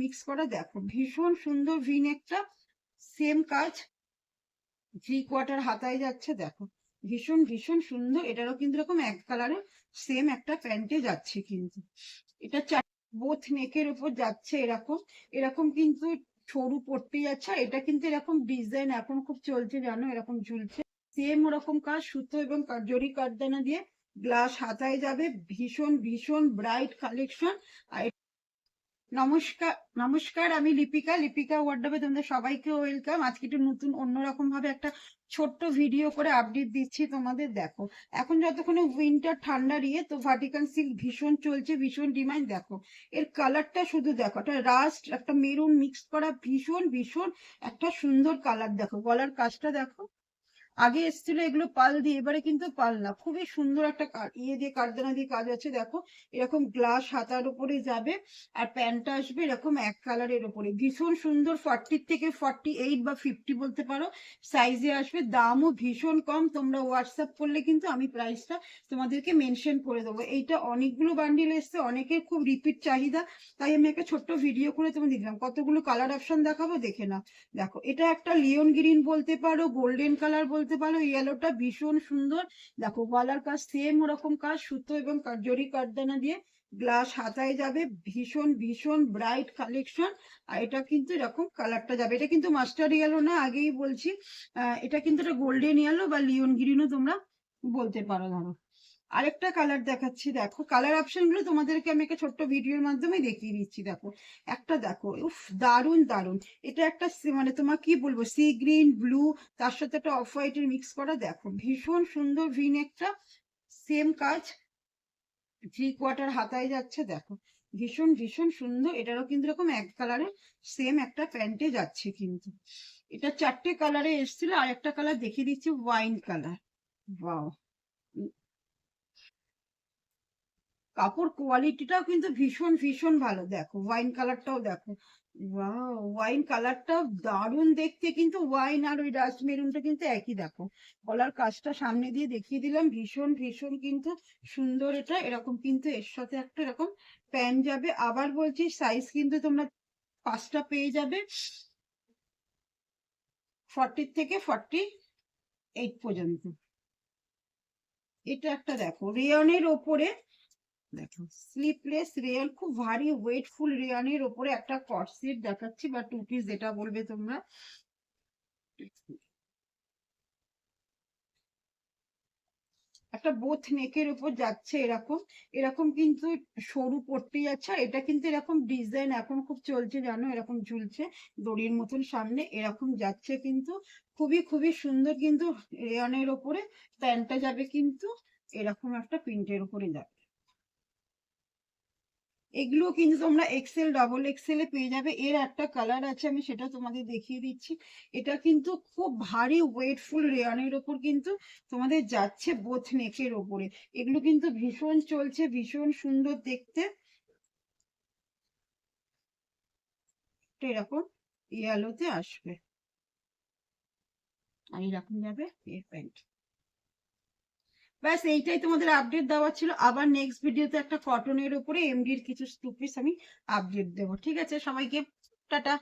Mix করা, দেখো ভীষণ সুন্দর ভি নেকটা, সেম কাজ, 3/4 হাতায় যাচ্ছে, দেখো ভীষণ ভীষণ সুন্দর। এটারও কিন্তু এরকম এক কালারে সেম একটা প্যান্টে যাচ্ছে কিন্তু। এটা বোথ নেকের উপর যাচ্ছে এরকম, এরকম কিন্তু সরু পট্টি যাচ্ছে। আর এটা কিন্তু এরকম ডিজাইন এখন খুব চলছে জানো, এরকম ঝুলছে সেম ওরকম কাজ, সুতো এবং জরি কাঠদানা দিয়ে গ্লাস হাতায় যাবে, ভীষণ ভীষণ ব্রাইট কালেকশন। আর নমস্কার, নমস্কার, আমি লিপিকা, লিপিকা ওয়ার্ডরোবে তোমাদের সবাইকে ওয়েলকাম। আজকে একটু নতুন অন্যরকম ভাবে একটা ছোট্ট ভিডিও করে আপডেট দিচ্ছি তোমাদের। দেখো এখন যতক্ষণে উইন্টার ঠান্ডার ইয়ে, তো ভার্টিকাল সিল্ক ভীষণ চলছে, ভীষণ ডিমান্ড। দেখো এর কালারটা শুধু দেখো, একটা রাস্ট একটা মেরুন মিক্স করা, ভীষণ ভীষণ একটা সুন্দর কালার। দেখো গলার কাজটা দেখো, আগে এসেছিল এগুলো পাল দিয়ে, এবারে কিন্তু পাল না, খুবই সুন্দর একটা ইয়ে দিয়ে কাঠদানা দিয়ে কাজ আছে। দেখো এরকম গ্লাস হাতার উপরে যাবে, আর প্যান্টটা আসবে এরকম এক কালারের উপরে, ভীষণ সুন্দর। 40 থেকে 48 বা 50 বলতে পারো সাইজে আসবে। দামও ভীষণ কম, তোমরা হোয়াটসঅ্যাপ করলে কিন্তু আমি প্রাইসটা তোমাদেরকে মেনশন করে দেবো। এইটা অনেকগুলো বান্ডিল এসছে, অনেকের খুব রিপিট চাহিদা, তাই আমি একটা ছোট্ট ভিডিও করে তোমাদের দিলাম। কতগুলো কালার অপশন দেখাবো, দেখে নাও। দেখো এটা একটা লিওন গ্রিন বলতে পারো, গোল্ডেন কালার বলতে পারো, ইয়েলোটা ভীষণ সুন্দর। দেখো গলার কাজ সেম ওরকম কাজ, সুতো এবং জরি কাঠদানা দিয়ে গ্লাস হাতায় যাবে, ভীষণ ভীষণ ব্রাইট কালেকশন। আর এটা কিন্তু এরকম কালারটা যাবে, এটা কিন্তু মাস্টার্ড ইয়েলো না, আগেই বলছি। এটা কিন্তু একটা গোল্ডেন ইয়েলো বা লিওন গ্রিনও তোমরা বলতে পারো। ধরো আরেকটা কালার দেখাচ্ছি, দেখো কালার অপশন গুলো তোমাদেরকে আমি একটা ছোট্ট ভিডিওর মাধ্যমে দেখিয়ে দিচ্ছি। দেখো একটা, দেখো উফ দারুন দারুন। এটা একটা মানে তোমার কি বলবো, সি গ্রিন ব্লু, তার সাথে একটা অফ হোয়াইটের মিক্স করা, দেখো ভীষণ সুন্দর ভিন একটা, সেম কাজ, 3/4 হাতায় যাচ্ছে, দেখো ভীষণ ভীষণ সুন্দর। এটারও কিন্তু এরকম এক কালারে সেম একটা প্যান্টে যাচ্ছে কিন্তু। এটা 4টে কালারে এসেছিল, আর একটা কালার দেখিয়ে দিচ্ছি, ওয়াইন কালার। ওয়াও, কাপড় কোয়ালিটিটাও কিন্তু ভীষণ ভীষণ ভালো। দেখো ওয়াইন কালারটাও দেখো, ওয়াও ওয়াইন কালারটাও দারুণ দেখতে কিন্তু। ওয়াইন আর ওই ডাস্ট মেরুনটা কিন্তু একই। দেখো গলার কাজটা সামনে দিয়ে দেখিয়ে দিলাম, ভীষণ ভীষণ কিন্তু সুন্দর। এটা এরকম কিন্তু এর সাথে একটা এরকম প্যান্ট যাবে। আবার বলছি সাইজ কিন্তু তোমরা 5টা পেয়ে যাবে, 40 থেকে 48 পর্যন্ত। এটা একটা দেখো রেয়নের ওপরে, দেখো স্লিপলেস রেয়ান, খুব ভারী ওয়েটফুল রেয়ানের ওপরে একটা কট সেট দেখাচ্ছি, বা টু পিস যেটা বলবে তোমরা। একটা বোথ নেকের উপর যাচ্ছে এরকম, এরকম কিন্তু সরু পট্টি যাচ্ছে। আর এটা কিন্তু এরকম ডিজাইন এখন খুব চলছে জানো, এরকম ঝুলছে দড়ির মতন সামনে, এরকম যাচ্ছে কিন্তু। খুবই খুবই সুন্দর কিন্তু। রেয়ানের ওপরে প্যান্টটা যাবে কিন্তু এরকম একটা প্রিন্টের উপরে যাবে। এগুলো কিন্তু তোমরা এক্সেল ডবল এক্সেল এ পেয়ে যাবে। এর একটা কালার আছে, আমি সেটা তোমাদের দেখিয়ে দিচ্ছি। এটা কিন্তু খুব ভারী ওয়েটফুল রেয়ানের ওপর কিন্তু তোমাদের যাচ্ছে, বোথ নেকের ওপরে। এগুলো কিন্তু ভীষণ চলছে, ভীষণ সুন্দর দেখতে। এরকম ইয়েলোতে আসবে, আর এরকম যাবে এর প্যান্ট। ব্যাস এইটাই তোমাদের আপডেট দেওয়া ছিল। আবার নেক্সট ভিডিওতে একটা কটনের উপরে এমডির কিছু টু পিস আমি আপডেট দেবো। ঠিক আছে, সবাইকে টাটা।